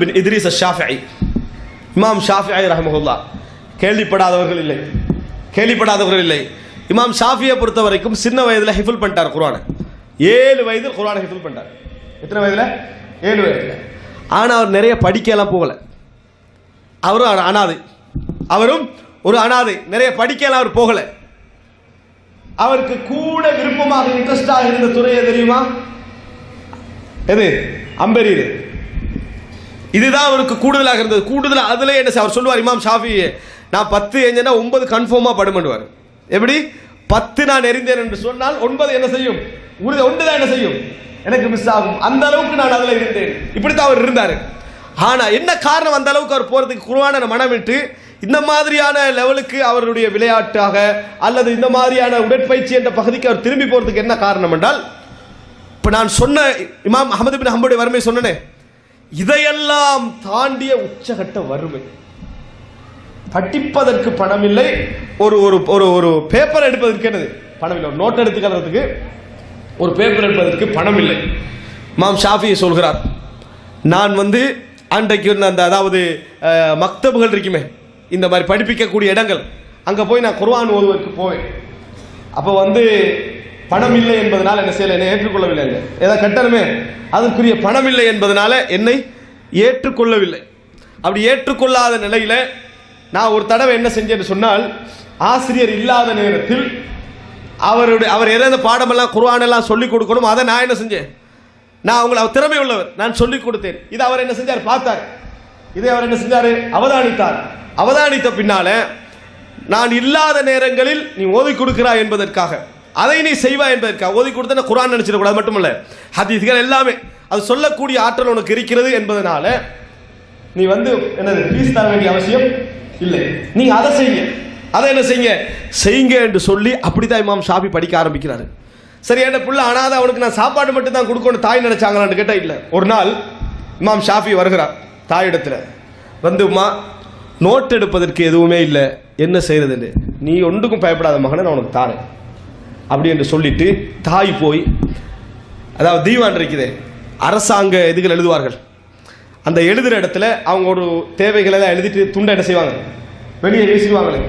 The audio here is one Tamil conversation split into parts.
பின் இத்ரீஸ் அஷ்-ஷாஃபிஈ. இமாம் ஷாஃபிஈ ரஹ்மஹுல்லாஹ் கேள்விப்படாதவர்கள் இல்லை. இமாம் ஷாஃபியை பொறுத்த வரைக்கும் சின்ன வயதில் ஹிஃபுல் பண்ணிட்டார் குர்ஆனை. 7 வயதில் குர்ஆனை ஹிஃபுல் பண்ணிட்டார். எத்தனை வயதில்? 7 வயதில். ஆனால் அவர் நிறைய படிக்கலாம் போகலை. அவரும் ஒரு அனாதை, நிறைய படிக்கலாம் அவர் போகலை. அவருக்கு கூட விருப்பமாக இன்ட்ரெஸ்டாக இருந்த துறையை தெரியுமா? எது? அம்பெரியது. இதுதான் அவருக்கு கூடுதலாக இருந்தது. கூடுதலாக அதில் என்ன அவர் சொல்லுவார் இமாம் ஷாஃபி, நான் 10 எஞ்சனா 9 கன்ஃபார்மாக படுமண்டுவார். எப்படி? 10 நான் எறிந்தேன் என்று சொன்னால் 9 என்ன செய்யும்? 1 தான் என்ன செய்யும்? எனக்கு மிஸ் ஆகும். அந்த அளவுக்கு நான் அதில் இருந்தேன். இப்படித்தான் அவர் இருந்தார். ஆனால் என்ன காரணம் அந்த அளவுக்கு அவர் போகிறதுக்கு குர்ஆனை மனமிட்டு இந்த மாதிரியான லெவலுக்கு அவருடைய விளையாட்டாக அல்லது இந்த மாதிரியான உடற்பயிற்சி என்ற பகுதிக்கு அவர் திரும்பி போகிறதுக்கு என்ன காரணம் என்றால், இப்போ நான் சொன்ன இமாம் அஹ்மது பின் ஹம்பலுடைய வறுமை சொன்னனே, இதையெல்லாம் தாண்டிய உச்சகட்ட வறுமை. படிப்பதற்கு பணம் இல்லை, ஒரு ஒரு ஒரு பேப்பர் எடுப்பதற்கு என்னது பணம் இல்லை, ஒரு நோட் எடுத்துக்கிறதுக்கு ஒரு பேப்பர் எடுப்பதற்கு பணம் இல்லை. இமாம் ஷாஃபி சொல்கிறார், நான் அன்றைக்கு அந்த அதாவது மக்தபுகள் இருக்குமே, இந்த மாதிரி படிப்பிக்கக்கூடிய இடங்கள், அங்கே போய் நான் குர்ஆன் ஓதுவதற்கு போவேன். அப்போ பணம் இல்லை என்பதனால் என்ன செய்யலை, என்னை ஏற்றுக்கொள்ளவில்லை. ஏதாவது கட்டணமே, அதற்குரிய பணம் இல்லை என்பதனால என்னை ஏற்றுக்கொள்ளவில்லை. அப்படி ஏற்றுக்கொள்ளாத நிலையில் நான் ஒரு தடவை என்ன செஞ்சேன்னு சொன்னால், ஆசிரியர் இல்லாத நேரத்தில் அவர் எந்த பாடமெல்லாம் குர்ஆனெல்லாம் சொல்லிக் கொடுக்கணும், அதை நான் என்ன செஞ்சேன், நான் அவர் திறமை உள்ளவர், நான் சொல்லிக் கொடுத்தேன். இதை அவர் என்ன செஞ்சார், பார்த்தார். இதை அவர் என்ன செஞ்சார், அவதானித்தார். அவதானித்த பின்னால நான் இல்லாத நேரங்களில் நீ ஓதி கொடுக்கிறாய் என்பதற்காக, அதை நீ செய்வாய் என்பதற்காக, ஓதி கொடுத்த குர்ஆன் நினைச்சிடக்கூடாது, மட்டுமல்ல ஹதீஸ்கள் எல்லாமே அது சொல்லக்கூடிய ஆற்றல் உனக்கு இருக்கிறது என்பதனால நீ என்னது ஃபீஸ் தர வேண்டிய அவசியம் இல்லை, நீ அதை என்ன செய்யுங்க என்று சொல்லி அப்படித்தான் இமாம் ஷாஃபி படிக்க ஆரம்பிக்கிறாரு. சரி, என்ன புள்ள அனாதை, அவனுக்கு நான் சாப்பாடு மட்டும் தான் கொடுக்கணும் தாய் நினைச்சாங்களான்னு கேட்டால் இல்லை. ஒரு நாள் இமாம் ஷாஃபி வருகிறார் தாயிடத்தில். உமா, நோட் எடுப்பதற்கு எதுவுமே இல்லை, என்ன செய்யறதுன்னு, நீ ஒன்றுக்கும் பயப்படாத மகனை, நான் உனக்கு தாரேன் அப்படி என்று சொல்லிட்டு தாய் போய், அதாவது தீவான் இருக்குது, அரசாங்க இதுகள் எழுதுவார்கள், அந்த எழுதுகிற இடத்துல அவங்க ஒரு தேவைகளை எல்லாம் எழுதிட்டு துண்டை என்ன செய்வாங்க, வெளியே வீசிடுவாங்களே,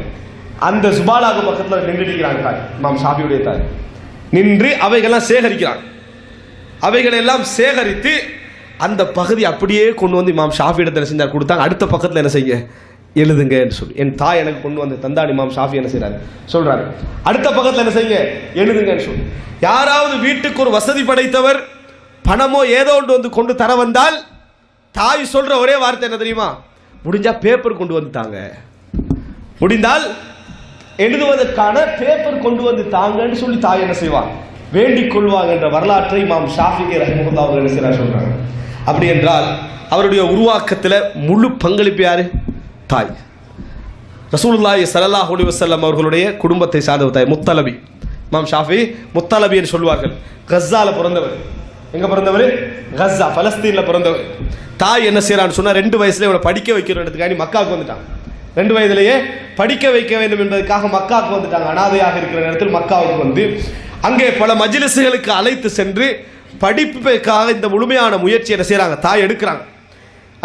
அந்த சுபாலாக்கு பக்கத்தில் நின்றுக்கிறாங்க தாய், இமாம் ஷாஃபியுடைய தாய் நின்று அவைகள்லாம் சேகரிக்கிறாங்க. அவைகளெல்லாம் சேகரித்து அந்த பகுதி அப்படியே கொண்டு இமாம் ஷாஃபி இடத்துல செஞ்சார், கொடுத்தாங்க. அடுத்த பக்கத்தில் என்ன செய்ய, எழுதுங்க என்று சொல்லி என் தாய் எனக்கு கொண்டு தந்தாடி. இமாம் ஷாஃபி என்ன செய்யறாரு, சொல்றாரு, அடுத்த பக்கத்தில் என்ன செய்ய, எழுதுங்கன்னு சொல்லி. யாராவது வீட்டுக்கு ஒரு வசதி படைத்தவர் பணமோ ஏதோ ஒன்று கொண்டு தர வந்தால் தாய் சொல்ற ஒரே வார்த்தை என்ன தெரியுமா, முடிஞ்சா பேப்பர் கொண்டு வந்துட்டாங்க, முடிந்தால் எழுதுவதற்கான பேப்பர் கொண்டு தாங்கன்னு சொல்லி தாய் என்ன செய்வாங்க, வேண்டிக் கொள்வாங்க என்ற வரலாற்றை இமாம் ஷாஃபி ரஹ்மத்துல்லாஹி அவர்கள் என்ன செய்யறாங்க, சொல்றாங்க. அப்படி என்றால் அவருடைய உருவாக்கத்தில் முழு பங்களிப்பு யாரு, தாய். ரசூலுல்லாஹி ஸல்லல்லாஹு அலைஹி வஸல்லம் அவர்களுடைய குடும்பத்தை சார்ந்த தாய் முத்தலபி. இமாம் ஷாஃபி முத்தலபி என்று சொல்வார்கள். கஸால பிறந்தவர். எங்க பிறந்தவர்? கஸா, பலஸ்தீன்ல பிறந்தவர். தாய் என்ன செய்யறான்னு சொன்னா, 2 வயசுல இவனை படிக்க வைக்கிறதுக்காக மக்காவுக்கு வந்துட்டான். 2 வயதிலேயே படிக்க வைக்க வேண்டும் என்பதற்காக மக்காவுக்கு வந்துட்டாங்க. அனாதையாக இருக்கிற நேரத்தில் மக்காவுக்கு அங்கே பல மஜ்லிஸ்களுக்கு அழைத்து சென்று படிப்புக்காக இந்த முழுமையான முயற்சி என்ன செய்யறாங்க, தாய் எடுக்கிறாங்க.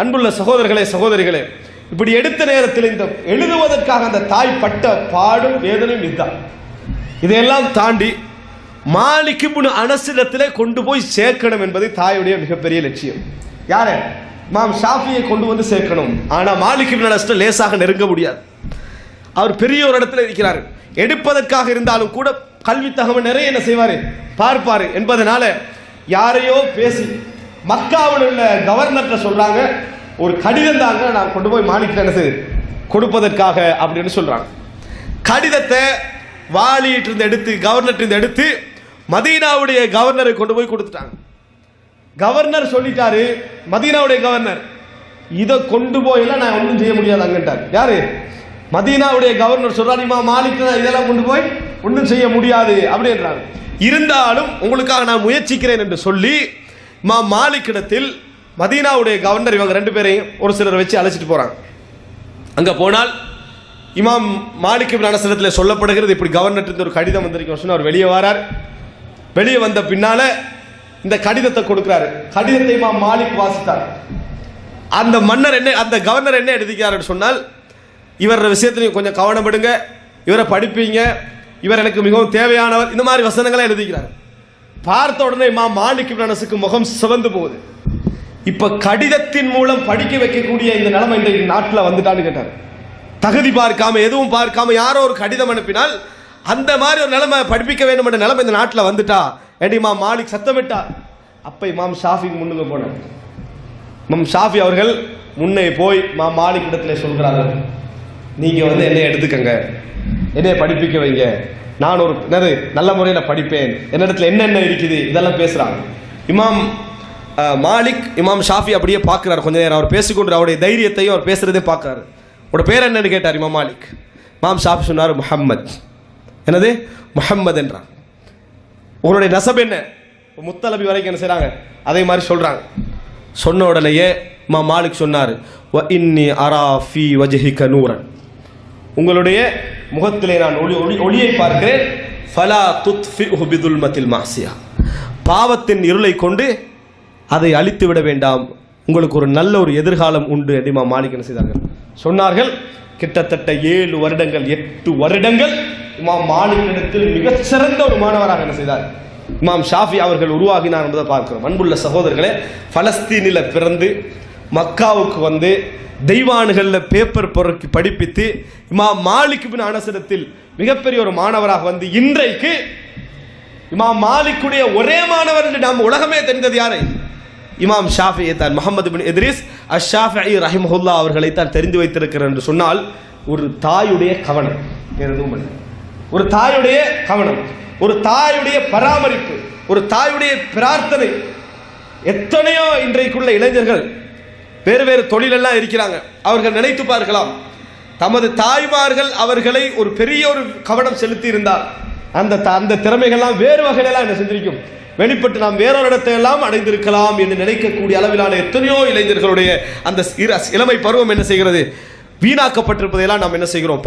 அன்புள்ள சகோதரர்களே சகோதரிகளே, இப்படி எடுத்த நேரத்தில் இந்த எழுதுவதற்காக அந்த தாய் பட்ட பாடும் வேதனையும் இதுதான். இதையெல்லாம் தாண்டி மாலிக் இப்னு அனஸிடத்திலே கொண்டு போய் சேர்க்கணும் என்பது தாயுடைய மிகப்பெரிய லட்சியம். யாரு? இமாம் ஷாஃபியை கொண்டு சேர்க்கணும். ஆனா மாலிக் இப்னு அனஸ் லேசாக நெருங்க முடியாது. அவர் பெரிய ஒரு இடத்துல இருக்கிறார். எடுப்பதற்காக இருந்தாலும் கூட கல்வி தகவல் நிறைய என்ன செய்வாரு, பார்ப்பாரு என்பதனால யாரையோ பேசி மக்காவில் உள்ள கவர்னர் சொல்றாங்க, ஒரு கடிதம் தாங்க, நான் கொண்டு போய் மாலிக் என்ன செய்து கொடுப்பதற்காக அப்படின்னு சொல்றாங்க. கடிதத்தை வாலியிட்டிருந்து எடுத்து, கவர்னர் எடுத்து மதீனாவுடைய கவர்னரை கொண்டு போய் கொடுத்துட்டாங்க. கவர்னர் சொல்லிட்டாரு, மதீனாவுடைய கவர்னர், இதை கொண்டு போயெல்லாம் நான் ஒன்றும் செய்ய முடியாது அங்கட்டார். யாரு? மதீனாவுடைய கவர்னர் சொல்றாரு, இமாம் மாலிக் இதெல்லாம் கொண்டு போய் ஒன்றும் செய்ய முடியாது அப்படின்றாங்க. இருந்தாலும் உங்களுக்காக நான் முயற்சிக்கிறேன் என்று சொல்லி இமாம் மாலிக் இடத்தில் மதீனாவுடைய கவர்னர் இவங்க 2 பேரையும் ஒரு சிலரை வச்சு அழைச்சிட்டு போறாங்க. அங்க போனால் இமாம் மாலிக் இப்னு அனஸ் இடத்துல சொல்லப்படுகிறது, இப்படி கவர்னர் ஒரு கடிதம் வந்திருக்கும் சொன்னா அவர் வெளியே வரார். வெளியே வந்த பின்னால இந்த கடிதத்தை கொடுக்கிறாரு. கடிதத்தை இமாம் மாலிக் வாசித்தார். அந்த மன்னர் என்ன, அந்த கவர்னர் என்ன எழுதிக்கிறார் சொன்னால், இவர் விஷயத்திலையும் கொஞ்சம் கவனப்படுங்க, இவரை படிப்பீங்க, இவர் எனக்கு மிகவும் தேவையானவர், இந்த மாதிரி வசனங்களை எழுதிக்கிறார். பார்த்த உடனே இமாம் மாலிக் இப்னு அனஸுக்கு முகம் சிவந்து போகுது. இப்ப கடிதத்தின் மூலம் படிக்க வைக்கக்கூடிய இந்த நிலைமை இன்றைக்கு நாட்டில் வந்துட்டான்னு கேட்டார். தகுதி பார்க்காம எதுவும் பார்க்காம யாரோ ஒரு கடிதம் அனுப்பினால் அந்த மாதிரி ஒரு நிலைமை படிப்பிக்க வேண்டும் என்ற நிலைமை இந்த நாட்டில் வந்துட்டா என்று இமாம் மாலிக் சத்தமிட்டார். அப்ப இமாம் ஷாஃபி முன்னுக்கு போனார். இமாம் ஷாஃபி அவர்கள் முன்னே போய் இமாம் மாலிக் இடத்துல சொல்கிறார்கள், நீங்க என்னை எடுத்துக்கங்க, என்னை படிப்பிக்க வைங்க, நான் ஒரு நல்ல முறையில் படிப்பேன், என்னிடத்துல என்னென்ன இருக்குது இதெல்லாம் பேசுறாங்க. இமாம் மாலிக் இமாம் ஷாஃபி அப்படியே பார்க்கிறார். கொஞ்ச நேரம் அவர் பேசிக்கொண்டு அவருடைய தைரியத்தையும் அவர் பேசுறதே பார்க்கிறார். உங்களோட பேர் என்னன்னு கேட்டார் இமாம் மாலிக். இமாம் ஷாஃபி சொன்னார், முஹம்மத். என்னது? முஹம்மது என்றார். உங்களுடைய நசப் என்ன? முத்தலபி வரைக்கும் என்ன செய்றாங்க, அதே மாதிரி சொல்றாங்க. சொன்ன உடனேயே இமாம் மாலிக் சொன்னார், வ இன்னி அரா ஃபீ வஜ்ஹிக நூரன், உங்களுடைய முகத்திலே நான் ஒளியை பார்க்கிறேன். ஃபலா துத்ஃபிஹு பிதுல்மத்தில் மாசியா, பாவத்தின் இருளை கொண்டு அதை அழித்து விட வேண்டாம், உங்களுக்கு ஒரு நல்ல ஒரு எதிர்காலம் உண்டு என்று இமாம் மாலிக் என்ன செய்தார்கள் சொன்னார்கள். கிட்டத்தட்ட 7 வருடங்கள் 8 வருடங்கள் இமாம் மாலிக்கிடத்தில் மிகச்சிறந்த ஒரு மாணவராக என்ன செய்தார் இமாம் ஷாஃபி அவர்கள் உருவாகினார் என்பதை பார்க்கிறோம். அன்புள்ள சகோதரர்களே, பலஸ்தீனில் பிறந்து மக்காவுக்கு தெய்வானுகளில் பேப்பர் பொறுக்கி படிப்பித்து இமாம் மாலிக் இப்னு அனஸிடத்தில் மிகப்பெரிய ஒரு மாணவராக இன்றைக்கு இமாம் மாலிக்குடைய ஒரே மாணவர் என்று நாம் உலகமே தெரிந்தது யாரை? இமாம் ஷாஃபியை தான், முஹம்மது பின் இத்ரிஸ் அஷ்-ஷாஃபிஈ ரஹிமஹுல்லா அவர்களை தான் தெரிந்து வைத்திருக்கிறார் என்று சொன்னால் ஒரு தாயுடைய கவனம், ஒரு தாயுடைய கவனம், ஒரு தாயுடைய பராமரிப்பு, ஒரு தாயுடைய பிரார்த்தனை. எத்தனையோ இன்றைக்குள்ள இளைஞர்கள் வேறு வேறு தொழிலெல்லாம் இருக்கிறாங்க. அவர்கள் நினைத்து பார்க்கலாம், தமது தாய்மார்கள் அவர்களை ஒரு பெரிய ஒரு கவனம் செலுத்தி இருந்தால் அந்த திறமைகள்லாம் வேறு வகையிலாம் என்ன செஞ்சிருக்கும், வெளிப்பட்டு நாம் வேறொரு இடத்தை எல்லாம் அடைந்திருக்கலாம் என்று நினைக்கக்கூடிய அளவிலான எத்தனையோ இளைஞர்களுடைய அந்த இளமை பருவம் என்ன செய்கிறது, வீணாக்கப்பட்டிருப்பதையெல்லாம் நாம் என்ன செய்கிறோம்.